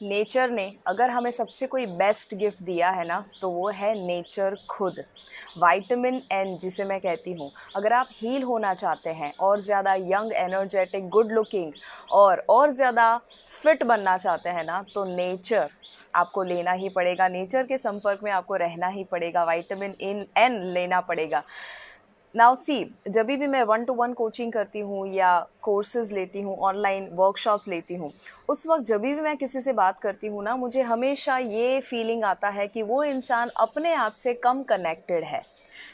Nature ने अगर हमें सबसे कोई बेस्ट गिफ्ट दिया है ना, तो वो है नेचर खुद। विटामिन एन जिसे मैं कहती हूँ। अगर आप हील होना चाहते हैं, और ज़्यादा यंग, एनर्जेटिक, गुड लुकिंग और ज़्यादा फिट बनना चाहते हैं ना, तो नेचर आपको लेना ही पड़ेगा। नेचर के संपर्क में आपको रहना ही पड़ेगा, विटामिन एन लेना पड़ेगा। नाउ सी, जब भी मैं 1-to-1 कोचिंग करती हूँ या कोर्सेज लेती हूँ, ऑनलाइन वर्कशॉप्स लेती हूँ, उस वक्त जब भी मैं किसी से बात करती हूँ ना, मुझे हमेशा ये फीलिंग आता है कि वो इंसान अपने आप से कम कनेक्टेड है।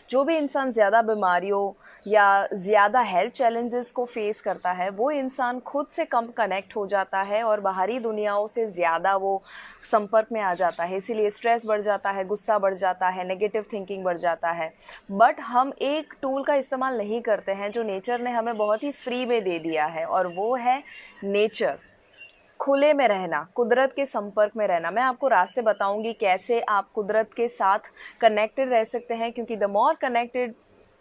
जो भी इंसान ज़्यादा बीमारियों या ज़्यादा हेल्थ चैलेंजेस को फेस करता है, वो इंसान खुद से कम कनेक्ट हो जाता है और बाहरी दुनियाओं से ज़्यादा वो संपर्क में आ जाता है। इसीलिए स्ट्रेस बढ़ जाता है, गुस्सा बढ़ जाता है, नेगेटिव थिंकिंग बढ़ जाता है। बट हम एक टूल का इस्तेमाल नहीं करते हैं जो नेचर ने हमें बहुत ही फ्री में दे दिया है, और वो है नेचर। खुले में रहना, कुदरत के संपर्क में रहना। मैं आपको रास्ते बताऊंगी कैसे आप कुदरत के साथ कनेक्टेड रह सकते हैं, क्योंकि the more connected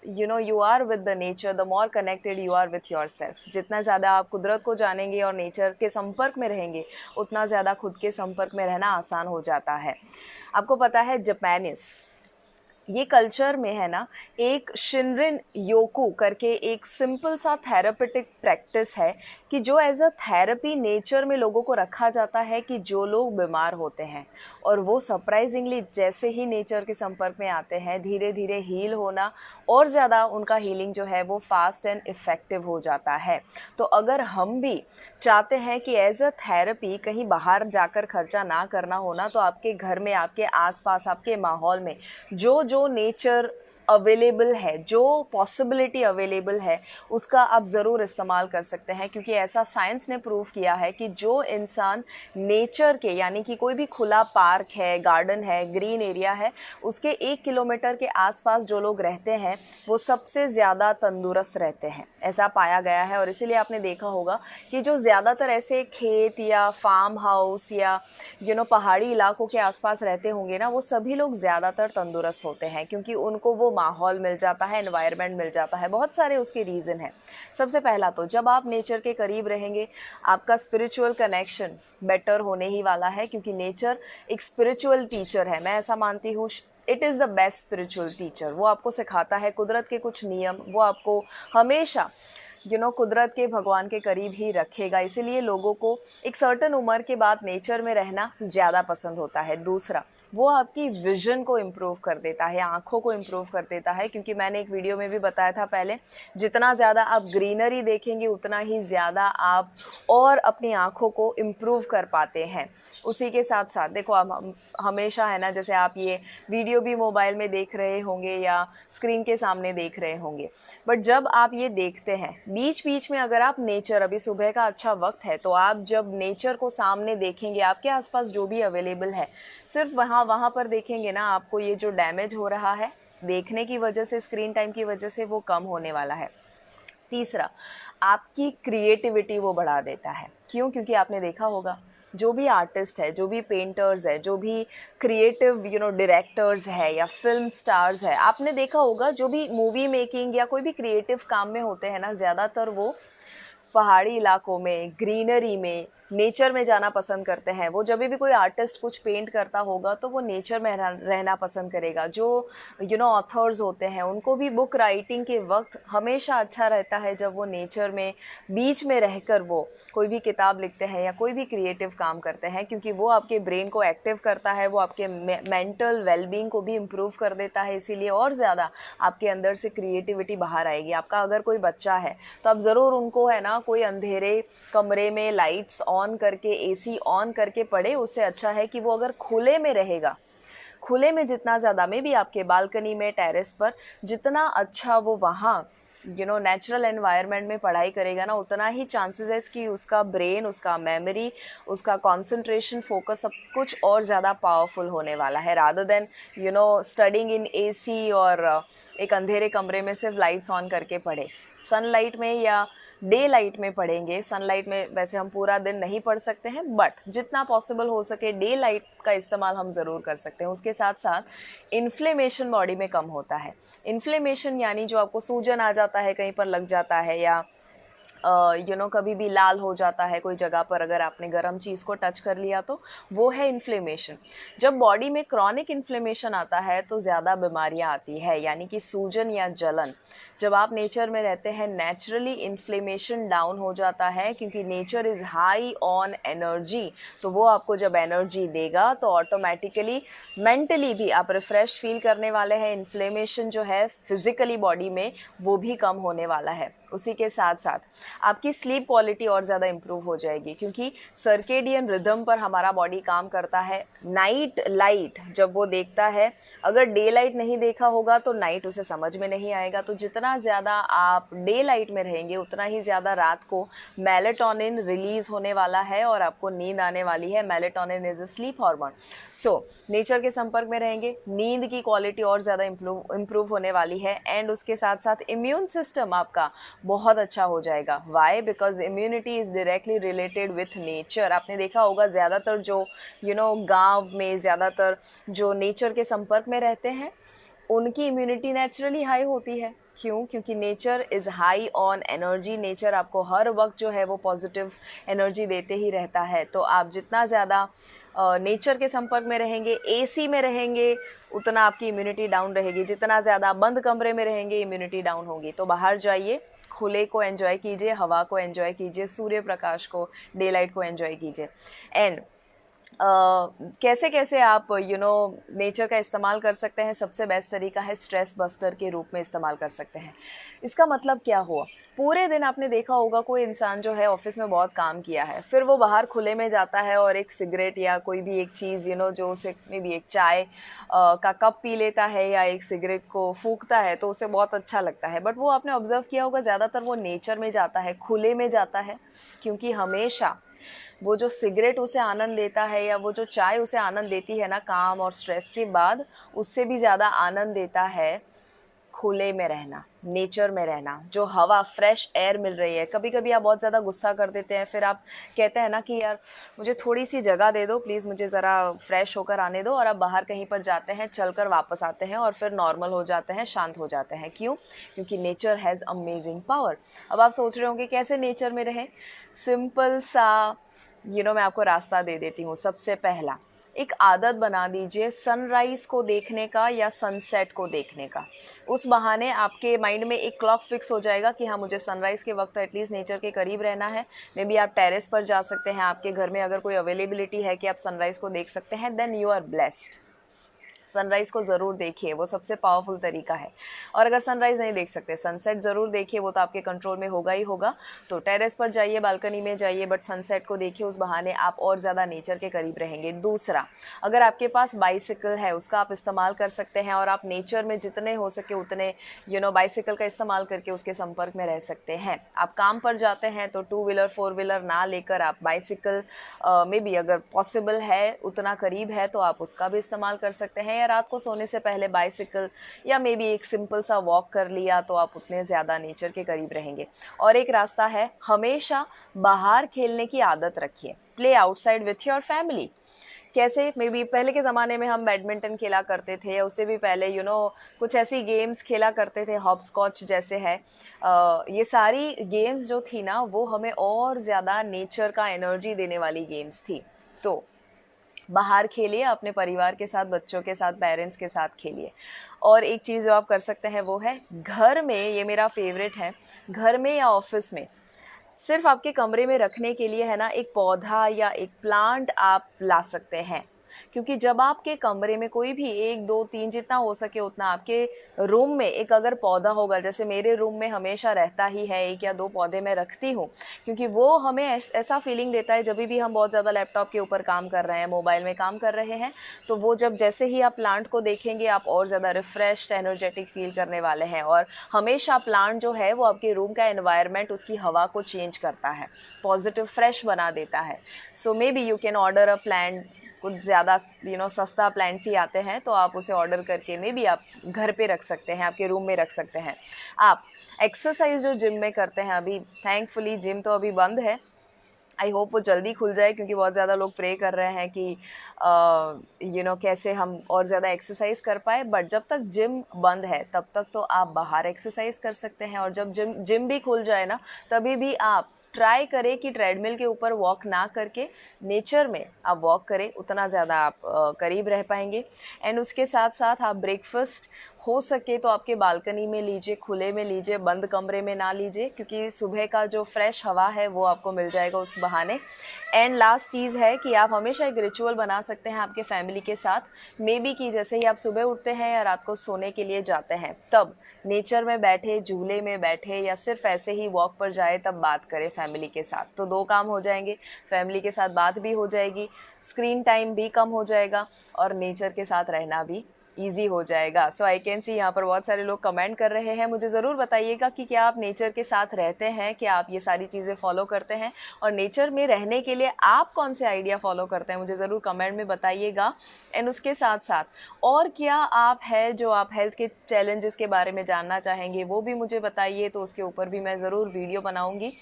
you are with the nature, the more connected you are with yourself. जितना ज़्यादा आप कुदरत को जानेंगे और नेचर के संपर्क में रहेंगे, उतना ज़्यादा खुद के संपर्क में रहना आसान हो जाता है। आपको पता है जापानीज, ये कल्चर में है ना, एक शिनरिन योकू करके एक सिंपल सा थेरापेटिक प्रैक्टिस है कि जो एज अ थेरेपी नेचर में लोगों को रखा जाता है कि जो लोग बीमार होते हैं, और वो सरप्राइजिंगली जैसे ही नेचर के संपर्क में आते हैं, धीरे धीरे हील होना और ज़्यादा उनका हीलिंग जो है वो फास्ट एंड इफ़ेक्टिव हो जाता है। तो अगर हम भी चाहते हैं कि एज अ थेरेपी कहीं बाहर जाकर खर्चा ना करना होना, तो आपके घर में, आपके आसपास, आपके माहौल में जो जो नेचर अवेलेबल है, जो पॉसिबिलिटी अवेलेबल है, उसका आप ज़रूर इस्तेमाल कर सकते हैं। क्योंकि ऐसा साइंस ने प्रूव किया है कि जो इंसान नेचर के, यानी कि कोई भी खुला पार्क है, गार्डन है, ग्रीन एरिया है, उसके 1 किलोमीटर के आसपास जो लोग रहते हैं, वो सबसे ज़्यादा तंदुरुस्त रहते हैं, ऐसा पाया गया है। और इसीलिए आपने देखा होगा कि जो ज़्यादातर ऐसे खेत या फार्म हाउस या पहाड़ी इलाकों के आसपास रहते होंगे ना, वो सभी लोग ज़्यादातर तंदुरुस्त होते हैं, क्योंकि उनको वो माहौल मिल जाता है, एनवायरनमेंट मिल जाता है। बहुत सारे उसके रीज़न हैं। सबसे पहला तो जब आप नेचर के करीब रहेंगे, आपका स्पिरिचुअल कनेक्शन बेटर होने ही वाला है, क्योंकि नेचर एक स्पिरिचुअल टीचर है। मैं ऐसा मानती हूँ, it is the best spiritual teacher. वो आपको सिखाता है कुदरत के कुछ नियम, वो आपको हमेशा कुदरत के, भगवान के करीब ही रखेगा। इसीलिए लोगों को एक सर्टेन उम्र के बाद नेचर में रहना ज़्यादा पसंद होता है। दूसरा, वो आपकी विजन को इम्प्रूव कर देता है, आँखों को इम्प्रूव कर देता है, क्योंकि मैंने एक वीडियो में भी बताया था पहले, जितना ज़्यादा आप ग्रीनरी देखेंगे, उतना ही ज़्यादा आप और अपनी आँखों को इम्प्रूव कर पाते हैं। उसी के साथ साथ देखो, आप हमेशा है ना, जैसे आप ये वीडियो भी मोबाइल में देख रहे होंगे या स्क्रीन के सामने देख रहे होंगे, बट जब आप ये देखते हैं, बीच बीच में अगर आप नेचर, अभी सुबह का अच्छा वक्त है, तो आप जब नेचर को सामने देखेंगे, आपके आसपास जो भी अवेलेबल है, सिर्फ वहाँ पर देखेंगे ना, आपको ये जो डैमेज हो रहा है देखने की वजह से, स्क्रीन टाइम की वजह से, वो कम होने वाला है। तीसरा, आपकी क्रिएटिविटी वो बढ़ा देता है। क्यों? क्योंकि आपने देखा होगा, जो भी आर्टिस्ट है, जो भी पेंटर्स है, जो भी क्रिएटिव डायरेक्टर्स है या फिल्म स्टार्स है, आपने देखा होगा जो भी मूवी मेकिंग या कोई भी क्रिएटिव काम में होते हैं ना, ज़्यादातर वो पहाड़ी इलाकों में, ग्रीनरी में, नेचर में जाना पसंद करते हैं। वो जब भी कोई आर्टिस्ट कुछ पेंट करता होगा, तो वो नेचर में रहना पसंद करेगा। जो ऑथर्स होते हैं, उनको भी बुक राइटिंग के वक्त हमेशा अच्छा रहता है जब वो नेचर में, बीच में रहकर वो कोई भी किताब लिखते हैं या कोई भी क्रिएटिव काम करते हैं, क्योंकि वो आपके ब्रेन को एक्टिव करता है, वो आपके मेंटल वेलबींग को भी इम्प्रूव कर देता है। इसीलिए और ज़्यादा आपके अंदर से क्रिएटिविटी बाहर आएगी। आपका अगर कोई बच्चा है, तो आप ज़रूर उनको, है ना, कोई अंधेरे कमरे में लाइट्स ऑन करके, एसी ऑन करके पढ़े। उससे अच्छा है कि वो अगर खुले में रहेगा, खुले में जितना ज़्यादा, में भी आपके बालकनी में, टेरेस पर, जितना अच्छा वो वहाँ नेचुरल एनवायरनमेंट में पढ़ाई करेगा ना, उतना ही चांसेस है कि उसका ब्रेन, उसका मेमोरी, उसका कंसंट्रेशन, फोकस, सब कुछ और ज़्यादा पावरफुल होने वाला है, rather than studying in AC और एक अंधेरे कमरे में सिर्फ लाइट्स ऑन करके पढ़े। सनलाइट में या डे लाइट में पढ़ेंगे। सनलाइट में वैसे हम पूरा दिन नहीं पढ़ सकते हैं, बट जितना पॉसिबल हो सके डे लाइट का इस्तेमाल हम ज़रूर कर सकते हैं। उसके साथ साथ इन्फ्लेमेशन बॉडी में कम होता है। इन्फ्लेमेशन यानी जो आपको सूजन आ जाता है, कहीं पर लग जाता है, या कभी भी लाल हो जाता है कोई जगह पर अगर आपने गर्म चीज़ को टच कर लिया तो वो है इन्फ्लेमेशन। जब बॉडी में क्रॉनिक इन्फ्लेमेशन आता है तो ज़्यादा बीमारियां आती है, यानी कि सूजन या जलन। जब आप नेचर में रहते हैं नेचुरली इन्फ्लेमेशन डाउन हो जाता है, क्योंकि nature is high on energy. तो वो आपको जब एनर्जी देगा तो ऑटोमेटिकली मेंटली भी आप रिफ़्रेश फील करने वाले हैं। इन्फ्लेमेशन जो है फिज़िकली बॉडी में वो भी कम होने वाला है। उसी के साथ साथ आपकी स्लीप क्वालिटी और ज़्यादा इम्प्रूव हो जाएगी, क्योंकि सर्केडियन रिदम पर हमारा बॉडी काम करता है। नाइट लाइट जब वो देखता है, अगर डे लाइट नहीं देखा होगा तो नाइट उसे समझ में नहीं आएगा। तो जितना ज़्यादा आप डे लाइट में रहेंगे उतना ही ज़्यादा रात को मेलेटोनिन रिलीज़ होने वाला है और आपको नींद आने वाली है। Melatonin is a slip hormone. So nature के संपर्क में रहेंगे, नींद की क्वालिटी और ज़्यादा इम्प्रूव होने वाली है। एंड उसके साथ साथ इम्यून सिस्टम आपका बहुत अच्छा हो जाएगा। Why? Because immunity is directly related with nature. आपने देखा होगा ज़्यादातर जो गांव में ज़्यादातर जो नेचर के संपर्क में रहते हैं उनकी इम्यूनिटी नेचुरली हाई होती है। क्यों? क्योंकि nature is high on energy. Nature आपको हर वक्त जो है वो पॉजिटिव एनर्जी देते ही रहता है। तो आप जितना ज़्यादा नेचर के संपर्क में रहेंगे, एसी में रहेंगे, उतना आपकी इम्यूनिटी डाउन रहेगी। जितना ज़्यादा बंद कमरे में रहेंगे इम्यूनिटी डाउन होगी। तो बाहर जाइए, खुले को एंजॉय कीजिए, हवा को एंजॉय कीजिए, सूर्य प्रकाश को, डे लाइट को एंजॉय कीजिए। एंड कैसे कैसे आप नेचर का इस्तेमाल कर सकते हैं? सबसे बेस्ट तरीका है स्ट्रेस बस्टर के रूप में इस्तेमाल कर सकते हैं। इसका मतलब क्या हुआ? पूरे दिन आपने देखा होगा कोई इंसान जो है ऑफिस में बहुत काम किया है, फिर वो बाहर खुले में जाता है और एक सिगरेट या कोई भी एक चीज़ जो उसे मे बी एक चाय का कप पी लेता है या एक सिगरेट को फूंकता है तो उसे बहुत अच्छा लगता है। बट वो आपने ऑब्जर्व किया होगा ज़्यादातर वो नेचर में जाता है, खुले में जाता है, क्योंकि हमेशा वो जो सिगरेट उसे आनंद देता है या वो जो चाय उसे आनंद देती है ना काम और स्ट्रेस के बाद, उससे भी ज़्यादा आनंद देता है खुले में रहना, नेचर में रहना, जो हवा फ्रेश एयर मिल रही है। कभी कभी आप बहुत ज़्यादा गुस्सा कर देते हैं, फिर आप कहते हैं ना कि यार मुझे थोड़ी सी जगह दे दो प्लीज़, मुझे ज़रा फ्रेश होकर आने दो, और आप बाहर कहीं पर जाते हैं, चलकर वापस आते हैं और फिर नॉर्मल हो जाते हैं, शांत हो जाते हैं। क्यों? क्योंकि नेचर हैज़ अमेजिंग पावर। अब आप सोच रहे होंगे कैसे नेचर में रहें? सिंपल सा मैं आपको रास्ता दे देती हूँ। सबसे पहला, एक आदत बना दीजिए सनराइज़ को देखने का या सनसेट को देखने का। उस बहाने आपके माइंड में एक क्लॉक फिक्स हो जाएगा कि हाँ मुझे सनराइज़ के वक्त एटलीस्ट नेचर के करीब रहना है। मे बी आप टेरेस पर जा सकते हैं, आपके घर में अगर कोई अवेलेबिलिटी है कि आप सनराइज़ को देख सकते हैं, then you are blessed. Sunrise को ज़रूर देखिए, वो सबसे पावरफुल तरीका है। और अगर सनराइज़ नहीं देख सकते, सनसेट ज़रूर देखिए, वो तो आपके कंट्रोल में होगा ही होगा। तो टेरेस पर जाइए, बालकनी में जाइए, बट सनसेट को देखिए। उस बहाने आप और ज़्यादा नेचर के करीब रहेंगे। दूसरा, अगर आपके पास बाइसिकल है उसका आप इस्तेमाल कर सकते हैं और आप नेचर में जितने हो सके उतने बाइसिकल का इस्तेमाल करके उसके संपर्क में रह सकते हैं। आप काम पर जाते हैं तो 2 व्हीलर 4 व्हीलर ना लेकर आप बाइसिकल में भी अगर पॉसिबल है, उतना करीब है तो आप उसका भी इस्तेमाल कर सकते हैं। या रात को सोने से पहले बाइसिकल या मे बी एक सिंपल सा वॉक कर लिया तो आप उतने ज़्यादा नेचर के करीब रहेंगे। और एक रास्ता है, हमेशा बाहर खेलने की आदत रखिए। Play outside with your family. कैसे? मे बी पहले के ज़माने में हम बैडमिंटन खेला करते थे, या उससे भी पहले कुछ ऐसी गेम्स खेला करते थे, हॉप स्कॉच जैसे है। ये सारी गेम्स जो थी ना वो हमें और ज़्यादा नेचर का एनर्जी देने वाली गेम्स थी। तो बाहर खेलिए, अपने परिवार के साथ, बच्चों के साथ, पेरेंट्स के साथ खेलिए। और एक चीज़ जो आप कर सकते हैं वो है घर में, ये मेरा फेवरेट है, घर में या ऑफिस में सिर्फ आपके कमरे में रखने के लिए है ना, एक पौधा या एक प्लांट आप ला सकते हैं। क्योंकि जब आपके कमरे में कोई भी 1 2 3 जितना हो सके उतना आपके रूम में एक अगर पौधा होगा, जैसे मेरे रूम में हमेशा रहता ही है 1 या 2 पौधे मैं रखती हूँ, क्योंकि वो हमें ऐसा फीलिंग देता है जब भी हम बहुत ज़्यादा लैपटॉप के ऊपर काम कर रहे हैं, मोबाइल में काम कर रहे हैं, तो वो जैसे ही आप प्लांट को देखेंगे आप और ज़्यादा रिफ्रेश्ड एनर्जेटिक फील करने वाले हैं। और हमेशा प्लांट जो है वो आपके रूम का एनवायरनमेंट, उसकी हवा को चेंज करता है, पॉजिटिव फ्रेश बना देता है। So maybe you can order a plant, कुछ ज़्यादा सस्ता प्लांट्स ही आते हैं तो आप उसे ऑर्डर करके में भी आप घर पे रख सकते हैं, आपके रूम में रख सकते हैं। आप एक्सरसाइज जो जिम में करते हैं, अभी थैंकफुली जिम तो अभी बंद है, आई होप वो जल्दी खुल जाए, क्योंकि बहुत ज़्यादा लोग प्रे कर रहे हैं कि कैसे हम और ज़्यादा एक्सरसाइज कर पाए। बट जब तक जिम बंद है तब तक तो आप बाहर एक्सरसाइज कर सकते हैं, और जब जिम भी खुल जाए ना, तभी भी आप ट्राई करें कि ट्रेडमिल के ऊपर वॉक ना करके नेचर में आप वॉक करें, उतना ज़्यादा आप करीब रह पाएंगे। एंड उसके साथ साथ आप ब्रेकफास्ट हो सके तो आपके बालकनी में लीजिए, खुले में लीजिए, बंद कमरे में ना लीजिए, क्योंकि सुबह का जो फ्रेश हवा है वो आपको मिल जाएगा उस बहाने। एंड लास्ट चीज़ है कि आप हमेशा एक रिचुअल बना सकते हैं आपके फैमिली के साथ, मे बी कि जैसे ही आप सुबह उठते हैं या रात को सोने के लिए जाते हैं, तब नेचर में बैठे, झूले में बैठे, या सिर्फ ऐसे ही वॉक पर जाए, तब बात करें फैमिली के साथ। तो 2 काम हो जाएंगे, फैमिली के साथ बात भी हो जाएगी, स्क्रीन टाइम भी कम हो जाएगा, और नेचर के साथ रहना भी ईजी हो जाएगा। सो आई कैन सी यहाँ पर बहुत सारे लोग कमेंट कर रहे हैं। मुझे ज़रूर बताइएगा कि क्या आप नेचर के साथ रहते हैं, क्या आप ये सारी चीज़ें फॉलो करते हैं, और नेचर में रहने के लिए आप कौन से आइडिया फॉलो करते हैं, मुझे ज़रूर कमेंट में बताइएगा। एंड उसके साथ साथ और क्या आप है जो आप हेल्थ के चैलेंजेस के बारे में जानना चाहेंगे, वो भी मुझे बताइए, तो उसके ऊपर भी मैं ज़रूर वीडियो बनाऊँगी।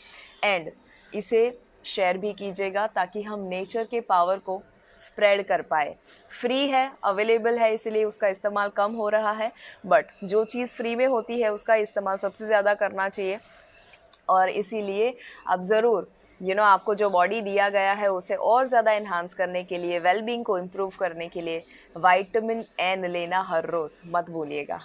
एंड इसे शेयर भी कीजिएगा ताकि हम नेचर के पावर को स्प्रेड कर पाए। फ्री है, अवेलेबल है, इसलिए उसका इस्तेमाल कम हो रहा है, बट जो चीज़ फ्री में होती है उसका इस्तेमाल सबसे ज़्यादा करना चाहिए। और इसीलिए आप ज़रूर आपको जो बॉडी दिया गया है उसे और ज़्यादा इन्हांस करने के लिए, वेलबींग को इम्प्रूव करने के लिए विटामिन एन लेना हर रोज़ मत भूलिएगा।